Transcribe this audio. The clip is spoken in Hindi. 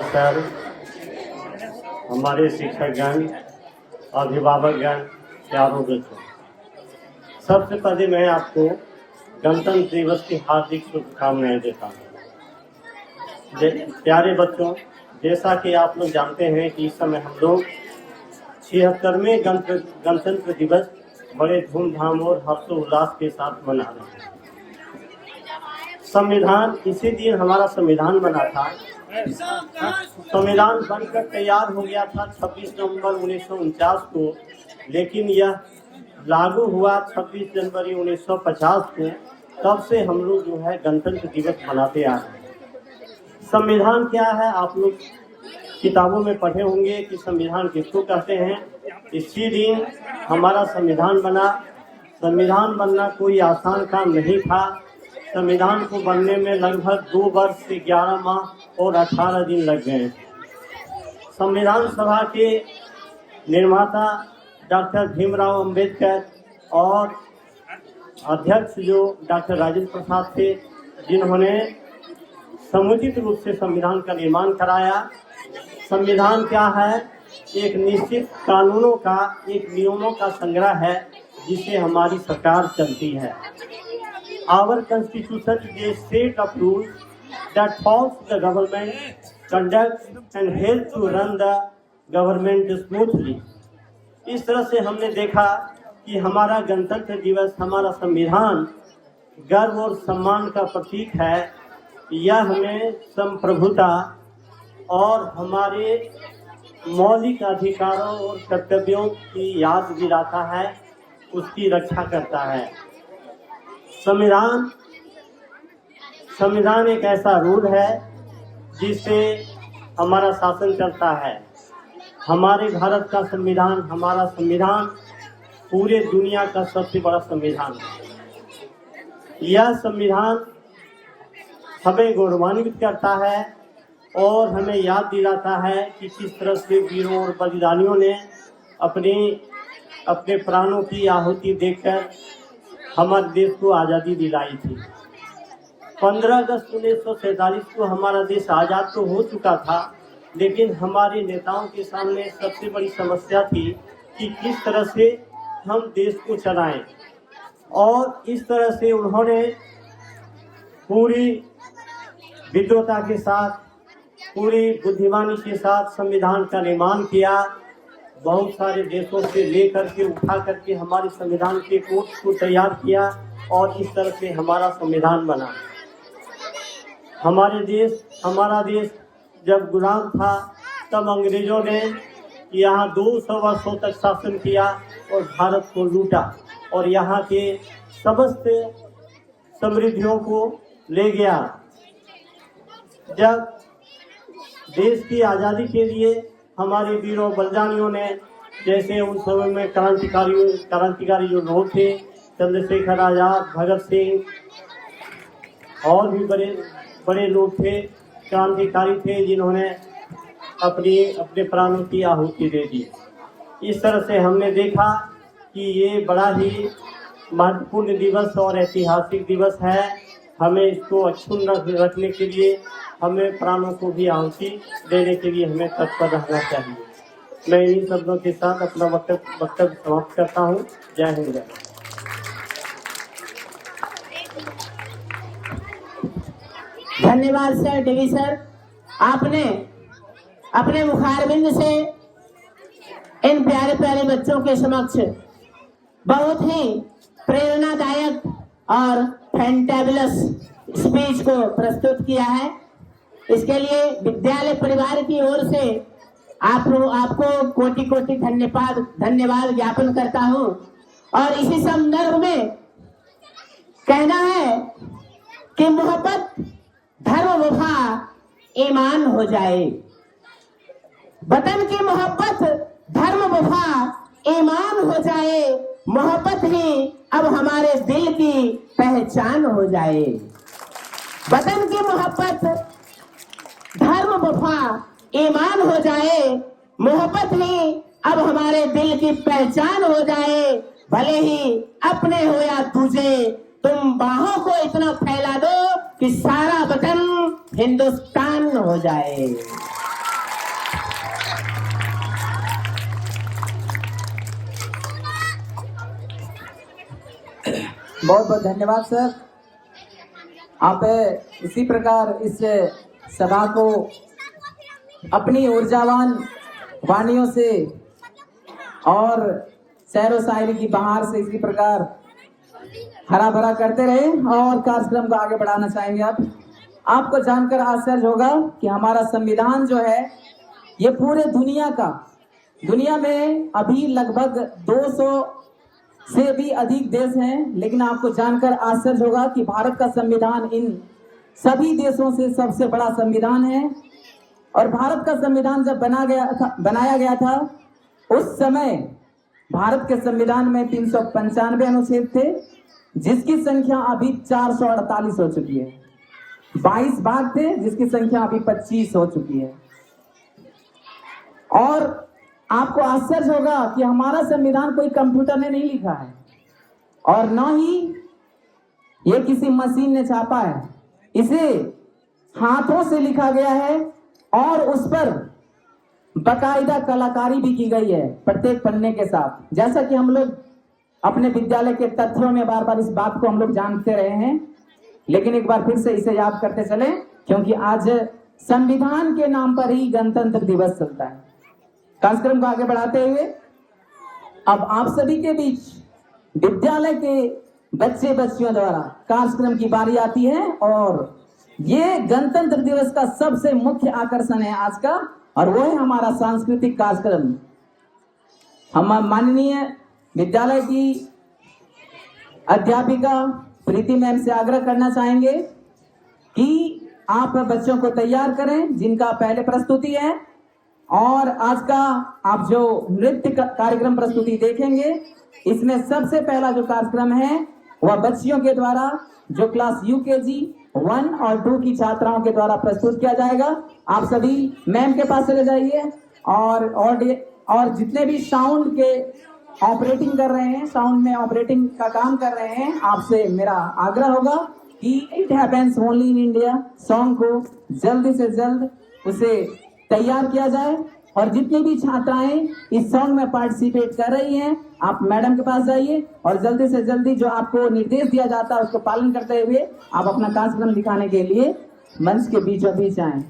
सर, हमारे शिक्षकगण, अभिभावकगण, प्यारों बच्चों, सबसे पहले मैं आपको गणतंत्र दिवस की हार्दिक शुभकामनाएं देता हूँ। प्यारे बच्चों, जैसा कि आप लोग जानते हैं कि इस समय हम लोग 76वें गणतंत्र दिवस बड़े धूमधाम और हर्षोल्लास के साथ मना रहे हैं। संविधान, इसी दिन हमारा संविधान बना था। संविधान बनकर तैयार हो गया था 26 नवंबर 1949 को, लेकिन यह लागू हुआ 26 जनवरी 1950 को। तब से हम लोग जो है गणतंत्र दिवस मनाते आ रहे हैं। संविधान क्या है, आप लोग किताबों में पढ़े होंगे कि संविधान किसको कहते हैं। इसी दिन हमारा संविधान बना। संविधान बनना कोई आसान काम नहीं था। संविधान को बनने में लगभग 2 वर्ष से 11 माह और 18 दिन लग गए। संविधान सभा के निर्माता डॉक्टर भीमराव अंबेडकर और अध्यक्ष जो डॉक्टर राजेंद्र प्रसाद थे, जिन्होंने समुचित रूप से संविधान का निर्माण कराया। संविधान क्या है? एक निश्चित कानूनों का, एक नियमों का संग्रह है जिसे हमारी सरकार चलती है। Our Constitution is a set of rules that forms the government, conducts and help to run the government smoothly. इस तरह से हमने देखा कि हमारा गणतंत्र दिवस, हमारा संविधान गर्व और सम्मान का प्रतीक है। यह हमें संप्रभुता और हमारे मौलिक अधिकारों और कर्तव्यों की याद दिलाता है, उसकी रक्षा करता है। संविधान एक ऐसा रूल है जिससे हमारा शासन चलता है। हमारे भारत का संविधान, हमारा संविधान पूरे दुनिया का सबसे बड़ा संविधान है। यह संविधान हमें गौरवान्वित करता है और हमें याद दिलाता है कि किस तरह से वीरों और बलिदानियों ने अपने प्राणों की आहुति देकर हमारे देश को आज़ादी दिलाई थी। 15 अगस्त 1947 को हमारा देश आज़ाद तो हो चुका था, लेकिन हमारे नेताओं के सामने सबसे बड़ी समस्या थी कि किस तरह से हम देश को चलाएं। और इस तरह से उन्होंने पूरी विद्वता के साथ, पूरी बुद्धिमानी के साथ संविधान का निर्माण किया। बहुत सारे देशों से लेकर के उठा करके हमारे संविधान के कोड को तैयार किया और इस तरह से हमारा संविधान बना। हमारा देश जब गुलाम था, तब अंग्रेजों ने यहाँ 200 वर्षों तक शासन किया और भारत को लूटा और यहाँ के समस्त समृद्धियों को ले गया। जब देश की आज़ादी के लिए हमारे वीरों बलिदानियों ने, जैसे उन समय में क्रांतिकारी जो लोग थे, चंद्रशेखर आज़ाद, भगत सिंह और भी बड़े लोग थे, क्रांतिकारी थे, जिन्होंने अपने प्राणों की आहुति दे दी। इस तरह से हमने देखा कि ये बड़ा ही महत्वपूर्ण दिवस और ऐतिहासिक दिवस है। हमें इसको अक्षुण्ण रखने के लिए, हमें प्राणों को भी आहुति देने के लिए हमें तत्पर रहना चाहिए। मैं इन्हीं शब्दों के साथ अपना वक्तव्य समाप्त करता हूँ। जय हिंद, जय। धन्यवाद सर, डीवी सर, आपने अपने मुखारबिंद से इन प्यारे प्यारे बच्चों के समक्ष बहुत ही प्रेरणादायक और फैंटेबुलस स्पीच को प्रस्तुत किया है। इसके लिए विद्यालय परिवार की ओर से आपको कोटि कोटि धन्यवाद ज्ञापन करता हूं। और इसी संदर्भ में कहना है कि मोहब्बत, धर्म, वफा, ईमान हो जाए। वतन की मोहब्बत, धर्म, वफा, ईमान हो जाए। मोहब्बत ही अब हमारे दिल की पहचान हो जाए। वतन की मोहब्बत, धर्म, वफा, ईमान हो जाए। मोहब्बत ही अब हमारे दिल की पहचान हो जाए। भले ही अपने हो या तुझे, तुम बाहों को इतना फैला दो कि सारा वतन हिंदुस्तान हो जाए। बहुत बहुत धन्यवाद सर। आप इसी प्रकार इस सभा को अपनी ऊर्जावान वाणियों से और शेरो शायरी की बहार से इसी प्रकार हरा भरा करते रहे और कार्यक्रम को आगे बढ़ाना चाहेंगे। अब आपको जानकर आश्चर्य होगा कि हमारा संविधान जो है ये पूरे दुनिया में अभी लगभग 200 से भी अधिक देश हैं, लेकिन आपको जानकर आश्चर्य होगा कि भारत का संविधान इन सभी देशों से सबसे बड़ा संविधान है। और भारत का संविधान जब बनाया गया था उस समय भारत के संविधान में 395 अनुच्छेद थे, जिसकी संख्या अभी 448 हो चुकी है। 22 भाग थे जिसकी संख्या अभी 25 हो चुकी है। और आपको आश्चर्य होगा कि हमारा संविधान कोई कंप्यूटर ने नहीं लिखा है और न ही ये किसी मशीन ने छापा है। इसे हाथों से लिखा गया है और उस पर बकायदा कलाकारी भी की गई है प्रत्येक पन्ने के साथ। जैसा कि हम लोग अपने विद्यालय के तथ्यों में बार बार इस बात को हम लोग जानते रहे हैं, लेकिन एक बार फिर से इसे याद करते चले, क्योंकि आज संविधान के नाम पर ही गणतंत्र दिवस चलता है। कार्यक्रम को आगे बढ़ाते हुए अब आप सभी के बीच विद्यालय के बच्चे बच्चियों द्वारा कार्यक्रम की बारी आती है और ये गणतंत्र दिवस का सबसे मुख्य आकर्षण है आज का, और वो है हमारा सांस्कृतिक कार्यक्रम। हम माननीय विद्यालय की अध्यापिका प्रीति मैम से आग्रह करना चाहेंगे कि आप बच्चों को तैयार करें जिनका पहले प्रस्तुति है, और आज का आप जो नृत्य कार्यक्रम प्रस्तुति देखेंगे इसमें सबसे पहला जो कार्यक्रम है वह बच्चियों के द्वारा जो क्लास यूकेजी 1 और 2 की छात्राओं के द्वारा प्रस्तुत किया जाएगा। आप सभी मैम के पास चले जाइए और जितने भी साउंड के ऑपरेटिंग कर रहे हैं, साउंड में ऑपरेटिंग का काम कर रहे हैं, आपसे मेरा आग्रह होगा कि it happens only in India song को जल्दी से जल्द उसे तैयार किया जाए। और जितनी भी छात्राएं इस सॉन्ग में पार्टिसिपेट कर रही हैं, आप मैडम के पास जाइए और जल्दी से जल्दी जो आपको निर्देश दिया जाता है उसको पालन करते हुए आप अपना कार्यक्रम दिखाने के लिए मंच के बीचों बीच आएं।